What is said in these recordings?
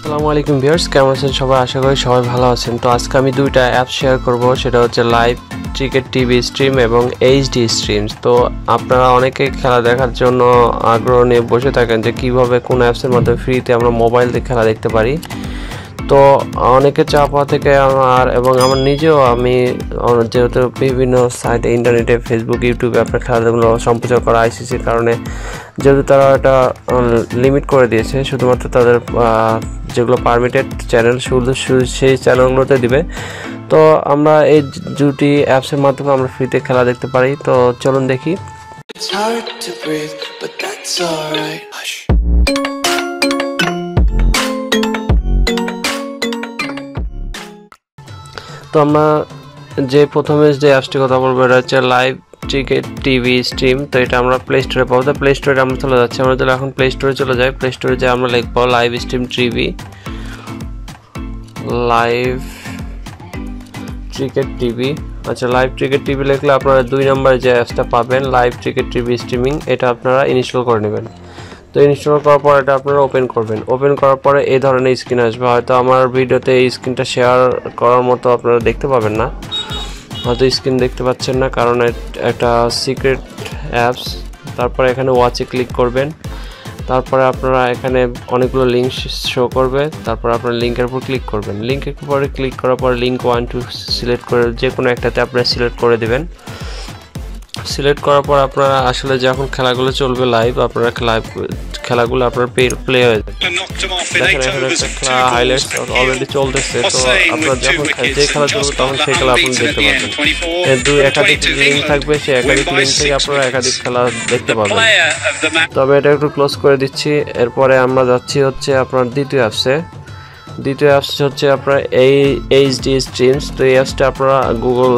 আসসালামু আলাইকুম ভিউয়ার্স, কেমন আছেন সবাই? আশা করি সবাই ভালো আছেন। তো আজকে আমি দুইটা অ্যাপ শেয়ার করব, সেটা হচ্ছে লাইভ ক্রিকেট টিভি স্ট্রিম এবং এইচডি স্ট্রিমস। তো আপনারা অনেকে খেলা দেখার জন্য আগ্রহ নিয়ে বসে থাকেন যে কিভাবে কোন অ্যাপসের মাধ্যমে ফ্রিতে আমরা মোবাইল দিয়ে খেলা দেখতে পারি। তো অনেকে চাপা থেকে আমার নিজেও আমি যেহেতু বিভিন্ন সাইটে ইন্টারনেটে ফেসবুক ইউটিউবে আপনার খেলাধুলো সম্প্রচার করা আইসিসির কারণে, যেহেতু তারা এটা লিমিট করে দিয়েছে, শুধুমাত্র তাদের যেগুলো পারমিটেড চ্যানেল শুধু সেই চ্যানেলগুলোতে দিবে। তো আমরা এই দুটি অ্যাপসের মাধ্যমে আমরা ফ্রিতে খেলা দেখতে পারি। তো চলুন দেখি। তো আমরা প্রথমে যে অ্যাপসটি কথা বলবো এটা হচ্ছে লাইভ ক্রিকেট টিভি স্ট্রিম। তো এটা আমরা প্লে স্টোরে পাবো। তো প্লে স্টোরে আমরা চলে যাচ্ছি। আমরা যদি এখন প্লে স্টোরে চলে যাই, প্লে স্টোরে যে আমরা লিখবো live stream TV, live cricket TV. আচ্ছা, লাইভ ক্রিকেট টিভি লিখলে আপনারা 2 নম্বরে যে অ্যাপসটা পাবেন লাইভ ক্রিকেট টিভি স্ট্রিমিং, এটা আপনারা ইনস্টল করে নেবেন। তো ইনস্টল করার পর এটা আপনারা ওপেন করবেন। ওপেন করার পরে এই ধরনের স্ক্রিন আসবে। হয়তো আমার ভিডিওতে এই স্ক্রিনটা শেয়ার করার মতো আপনারা দেখতে পাবেন না, হয়তো স্ক্রিন দেখতে পাচ্ছেন না, কারণ একটা সিক্রেট অ্যাপস। তারপরে এখানে ওয়াচে ক্লিক করবেন। তারপরে আপনারা এখানে অনেকগুলো লিঙ্ক শো করবে। তারপর আপনারা লিঙ্কের উপর ক্লিক করবেন। লিঙ্কের উপরে ক্লিক করার পর লিঙ্ক 1 2 সিলেক্ট করে যে কোনো একটাতে আপনারা সিলেক্ট করে দেবেন। সিলেক্ট করার পর আপনারা আসলে যখন খেলাগুলো চলবে লাইভ, আপনারা খেলাগুলো আপনার প্লে হয়ে যাবে। দেখেন এখানে একটা খেলা হাইলাইটস অলরেডি চলতেছে। তো আপনারা যখন যে খেলা চলবে তখন সেই খেলা আপনি দেখতে পাবেন। একাধিক লিঙ্ক থাকবে, সেই একাধিক লিঙ্ক থেকে আপনারা একাধিক খেলা দেখতে পাবেন। তবে এটা একটু ক্লোজ করে দিচ্ছি। এরপরে আমরা যাচ্ছি হচ্ছে আপনার দ্বিতীয় অ্যাপসে। দ্বিতীয় অ্যাপস হচ্ছে আপনার এইচডি স্ট্রিমস। তো এই অ্যাপসটা আপনারা গুগল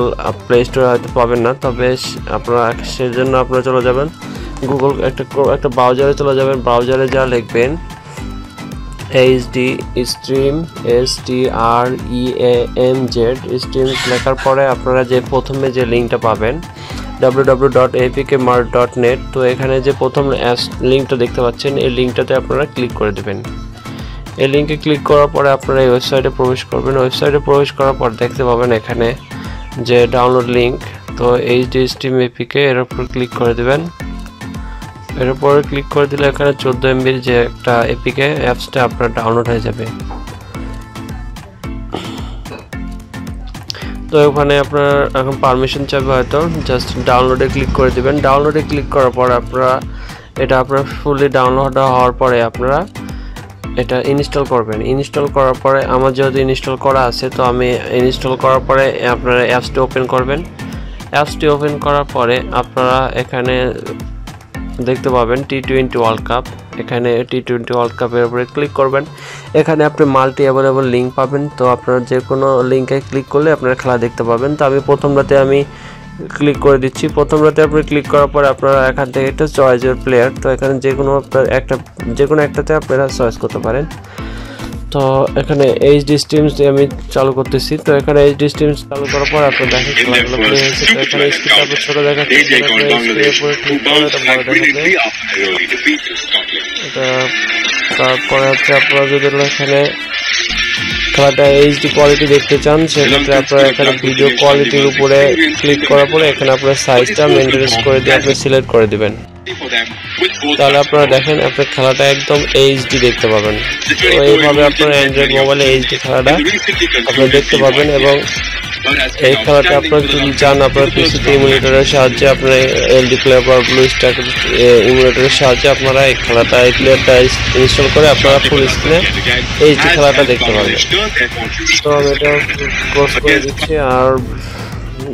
প্লে স্টোরে হয়তো পাবেন না, তবে আপনারা সেজন্য আপনারা চলে যাবেন গুগল একটা ব্রাউজারে চলে যাবেন। ব্রাউজারে যা লিখবেন এইচডি স্ট্রিম STREAMZ স্ট্রিমস লেখার পরে আপনারা যে প্রথমে যে লিঙ্কটা পাবেন www.apkmart.net। তো এখানে যে প্রথম লিঙ্কটা দেখতে পাচ্ছেন, এই লিঙ্কটাতে আপনারা ক্লিক করে দেবেন। এই লিঙ্কে ক্লিক করার পরে আপনারা এই ওয়েবসাইটে প্রবেশ করবেন। ওয়েবসাইটে প্রবেশ করার পর দেখতে পাবেন এখানে যে ডাউনলোড লিঙ্ক। তো এইচডি স্ট্রিম এপিকে এর উপর ক্লিক করে দেবেন। এর উপরে ক্লিক করে দিলে এখানে 14 MB যে একটা এপিকে অ্যাপসটা আপনার ডাউনলোড হয়ে যাবে। তো ওখানে আপনার এখন পারমিশন চাইবে, হয়তো জাস্ট ডাউনলোডে ক্লিক করে দিবেন। ডাউনলোডে ক্লিক করার পর আপনারা এটা আপনার ফুলি ডাউনলোড হওয়ার পরে আপনারা এটা ইনস্টল করবেন। ইনস্টল করার পরে আমার যেহেতু ইনস্টল করা আছে, তো আমি ইনস্টল করার পরে আপনারা অ্যাপসটি ওপেন করবেন। অ্যাপসটি ওপেন করার পরে আপনারা এখানে দেখতে পাবেন T20 ওয়ার্ল্ড কাপ। এখানে T20 ওয়ার্ল্ড কাপের উপরে ক্লিক করবেন। এখানে আপনি মাল্টি অ্যাভেলেবল লিঙ্ক পাবেন। তো আপনারা যে কোনো লিঙ্কে ক্লিক করলে আপনারা খেলা দেখতে পাবেন। তো আমি প্রথম রাতে ক্লিক করে দিচ্ছি। প্রথম রাতে আপনি ক্লিক করার পরে আপনারা এখান থেকে একটা চয়েসের প্লেয়ার, তো এখানে যে কোনো একটাতে আপনারা চয়েস করতে পারেন। তো এখানে এইচডি স্ট্রিমস আমি চালু করতেছি। তো এখানে এইচডি স্ট্রিমস চালু করার পর আপনি দেখেন খেলাগুলো প্লে হয়েছে। তো এখানে স্ক্রিনটা আপনার ছোটো দেখাচ্ছে, তারপরে হচ্ছে আপনারা যদি এখানে খেলাটা এইচডি কোয়ালিটি দেখতে চান, সেক্ষেত্রে আপনারা এখানে ভিডিও কোয়ালিটির উপরে ক্লিক করার পরে এখানে আপনার সাইজটা মেনটেন করে দিয়ে আপনি সিলেক্ট করে দিবেন। তাহলে আপনারা দেখেন আপনার খেলাটা একদম এইচডি দেখতে পাবেন। তো এইভাবে আপনার অ্যান্ড্রয়েড মোবাইলে এইচডি খেলাটা আপনারা দেখতে পাবেন। এবং এই খেলাটা আপনারা যদি চান আপনার পিসিতে ইমুলেটরের সাহায্যে আপনার এলডি প্লেয়ার বা ব্লু স্ট্যাক ইমুলেটরের সাহায্যে আপনারা এই প্লেয়ারটা ইনস্টল করে আপনারা ফুল স্ক্রিনে এইচডি খেলাটা দেখতে পাবেন। তো আমি এটা ক্লোজ করে দিচ্ছি। আর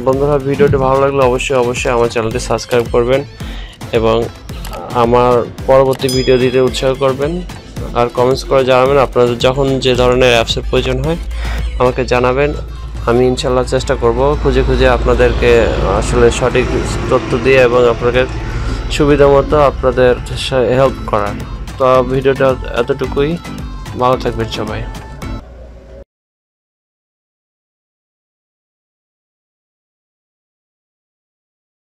বন্ধুরা, ভিডিওটি ভালো লাগলে অবশ্যই আমার চ্যানেলটি সাবস্ক্রাইব করবেন এবং আমার পরবর্তী ভিডিও দিতে উৎসাহ করবেন। আর কমেন্টস করে জানাবেন আপনাদের যখন যে ধরনের অ্যাপসের প্রয়োজন হয় আমাকে জানাবেন। আমি ইনশাল্লাহ চেষ্টা করব খুঁজে আপনাদেরকে আসলে সঠিক তথ্য দিয়ে এবং আপনাদের সুবিধা মতো আপনাদের হেল্প করার। তো ভিডিওটা এতটুকুই। ভালো থাকবেন সবাই।